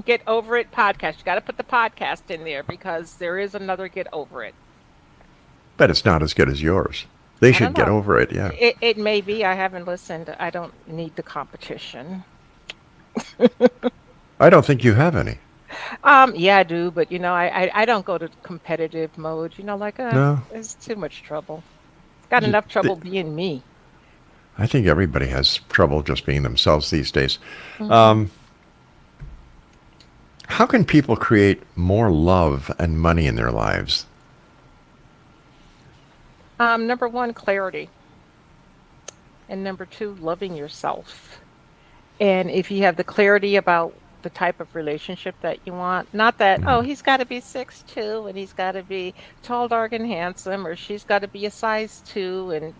Speaker 5: Get Over It podcast. You got to put the podcast in there because there is another Get Over It.
Speaker 4: But it's not as good as yours. They should get over it, yeah.
Speaker 5: It may be. I haven't listened. I don't need the competition.
Speaker 4: I don't think you have any.
Speaker 5: Yeah, I do, but I don't go to competitive mode.
Speaker 4: No.
Speaker 5: It's too much trouble. Got enough trouble being me.
Speaker 4: I think everybody has trouble just being themselves these days. How can people create more love and money in their lives?
Speaker 5: Number one, clarity. And number two, loving yourself. And if you have the clarity about the type of relationship that you want, not that, he's got to be 6'2" and he's got to be tall, dark, and handsome, or she's got to be a size 2, and,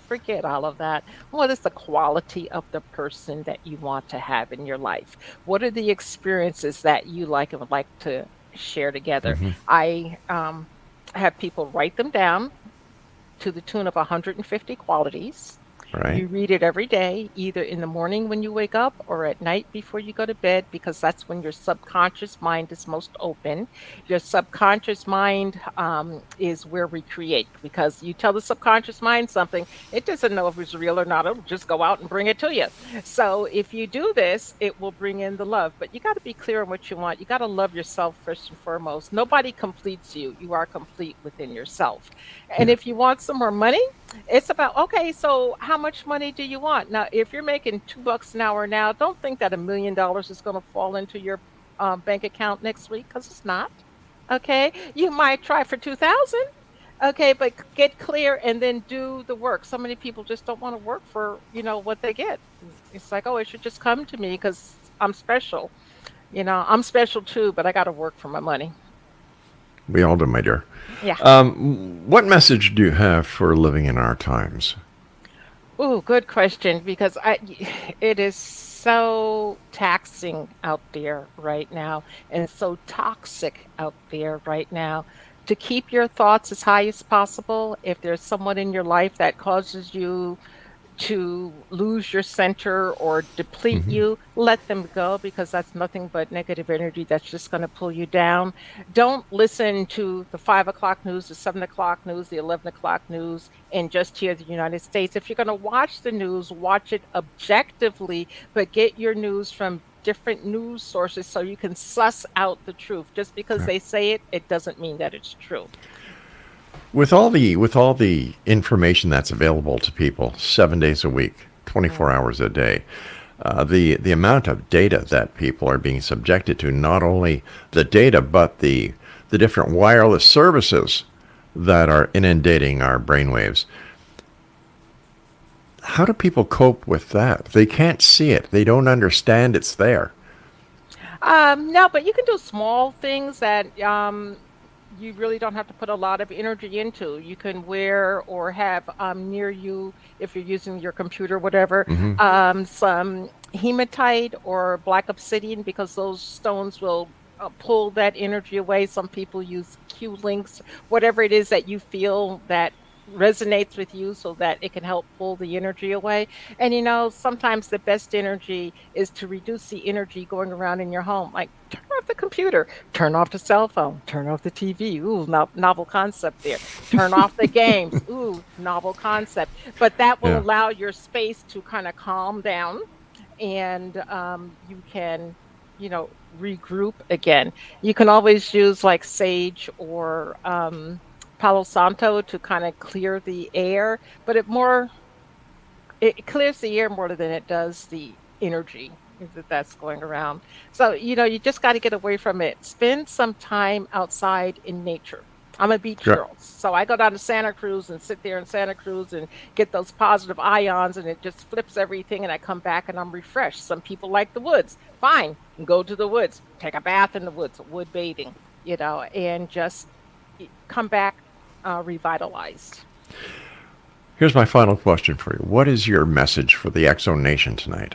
Speaker 5: forget all of that. What is the quality of the person that you want to have in your life? What are the experiences that you like and would like to share together? I have people write them down to the tune of 150 qualities.
Speaker 4: Right.
Speaker 5: You read it every day, either in the morning when you wake up or at night before you go to bed, because that's when your subconscious mind is most open. Your subconscious mind is where we create, because you tell the subconscious mind something, it doesn't know if it's real or not. It'll just go out and bring it to you. So if you do this, it will bring in the love. But you got to be clear on what you want. You got to love yourself first and foremost. Nobody completes you. You are complete within yourself. And if you want some more money, it's about, okay, so how much money do you want? Now, if you're making $2 an hour now, don't think that $1 million is going to fall into your bank account next week, because it's not. Okay, you might try for 2,000. Okay, but get clear and then do the work. So many people just don't want to work for what they get. It's like, oh, it should just come to me because I'm special. I'm special too, but I got to work for my money.
Speaker 4: We all do, my dear.
Speaker 5: Yeah.
Speaker 4: What message do you have for living in our times?
Speaker 5: Ooh, good question, because it is so taxing out there right now, and so toxic out there right now. To keep your thoughts as high as possible. If there's someone in your life that causes you to lose your center or deplete you, let them go, because that's nothing but negative energy that's just going to pull you down. Don't listen to the 5 o'clock news, the 7 o'clock news, the 11 o'clock news, and just hear the United States. If you're going to watch the news, watch it objectively, but get your news from different news sources so you can suss out the truth. Just because they say it, it doesn't mean that it's true.
Speaker 4: With all the information that's available to people 7 days a week, 24 hours a day, the amount of data that people are being subjected to, not only the data, but the different wireless services that are inundating our brainwaves. How do people cope with that? They can't see it. They don't understand it's there.
Speaker 5: No, but you can do small things that you really don't have to put a lot of energy into. You can wear or have near you, if you're using your computer, whatever, some hematite or black obsidian, because those stones will pull that energy away. Some people use Q-links, whatever it is that you feel that resonates with you, so that it can help pull the energy away. And sometimes the best energy is to reduce the energy going around in your home. Like, turn off the computer, turn off the cell phone, turn off the TV. Ooh, novel concept there. Turn off the games. Ooh, novel concept. But that will allow your space to kind of calm down, and you can regroup again. You can always use like sage or Palo Santo to kind of clear the air, but it clears the air more than it does the energy that's going around. So, you just got to get away from it. Spend some time outside in nature. I'm a beach girl, so I go down to Santa Cruz and sit there in Santa Cruz and get those positive ions, and it just flips everything, and I come back and I'm refreshed. Some people like the woods. Fine, go to the woods, take a bath in the woods, wood bathing, and just come back revitalized.
Speaker 4: Here's my final question for you. What is your message for the X-Zone Nation tonight?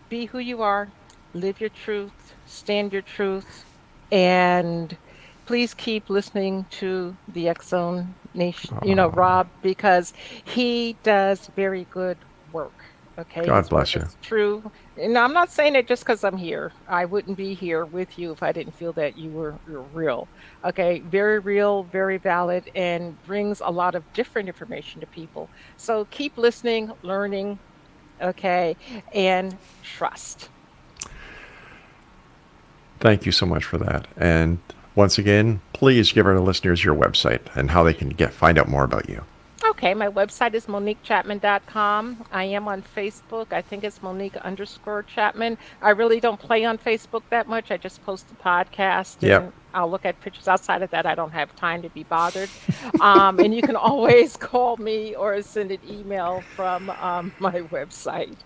Speaker 5: Be who you are, live your truth, stand your truth, and please keep listening to the X-Zone Nation, Rob, because he does very good work. Okay.
Speaker 4: God bless you.
Speaker 5: It's true. And I'm not saying it just because I'm here. I wouldn't be here with you if I didn't feel that you're real. Okay. Very real, very valid, and brings a lot of different information to people. So keep listening, learning, okay, and trust.
Speaker 4: Thank you so much for that. And once again, please give our listeners your website and how they can find out more about you.
Speaker 5: Okay, my website is MoniqueChapman.com. I am on Facebook. I think it's Monique_Chapman. I really don't play on Facebook that much. I just post the podcast. And I'll look at pictures. Outside of that, I don't have time to be bothered. And you can always call me or send an email from my website.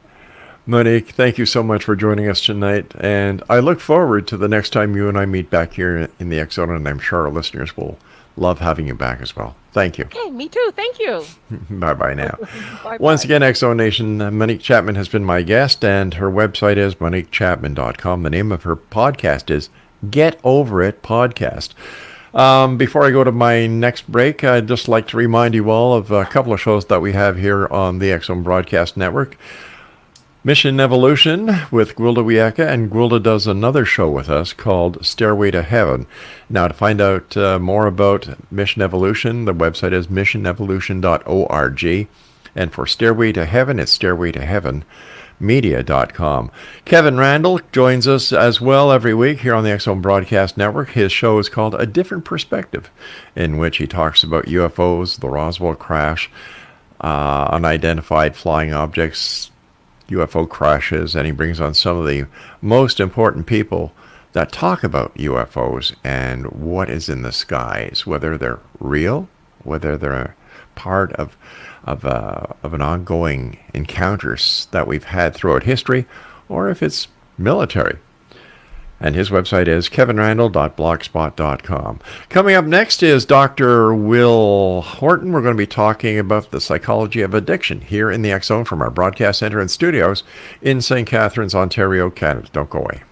Speaker 4: Monique, thank you so much for joining us tonight. And I look forward to the next time you and I meet back here in the X-Zone, and I'm sure our listeners will love having you back as well. Thank you.
Speaker 5: Okay, me too. Thank you.
Speaker 4: Bye-bye now.
Speaker 5: Bye-bye.
Speaker 4: Once again, X-Zone Nation, Monique Chapman has been my guest, and her website is MoniqueChapman.com. The name of her podcast is Get Over It Podcast. Before I go to my next break, I'd just like to remind you all of a couple of shows that we have here on the X-Zone Broadcast Network. Mission Evolution with Gwilda Wiyaka, and Gwilda does another show with us called Stairway to Heaven. Now, to find out more about Mission Evolution, the website is missionevolution.org, and for Stairway to Heaven, it's stairwaytoheavenmedia.com. Kevin Randall joins us as well every week here on the X-Zone Broadcast Network. His show is called A Different Perspective, in which he talks about UFOs, the Roswell crash, unidentified flying objects, UFO crashes, and he brings on some of the most important people that talk about UFOs and what is in the skies, whether they're real, whether they're part of an ongoing encounters that we've had throughout history, or if it's military. And his website is kevinrandall.blogspot.com. Coming up next is Dr. Will Horton. We're going to be talking about the psychology of addiction here in the X-Zone from our broadcast center and studios in St. Catharines, Ontario, Canada. Don't go away.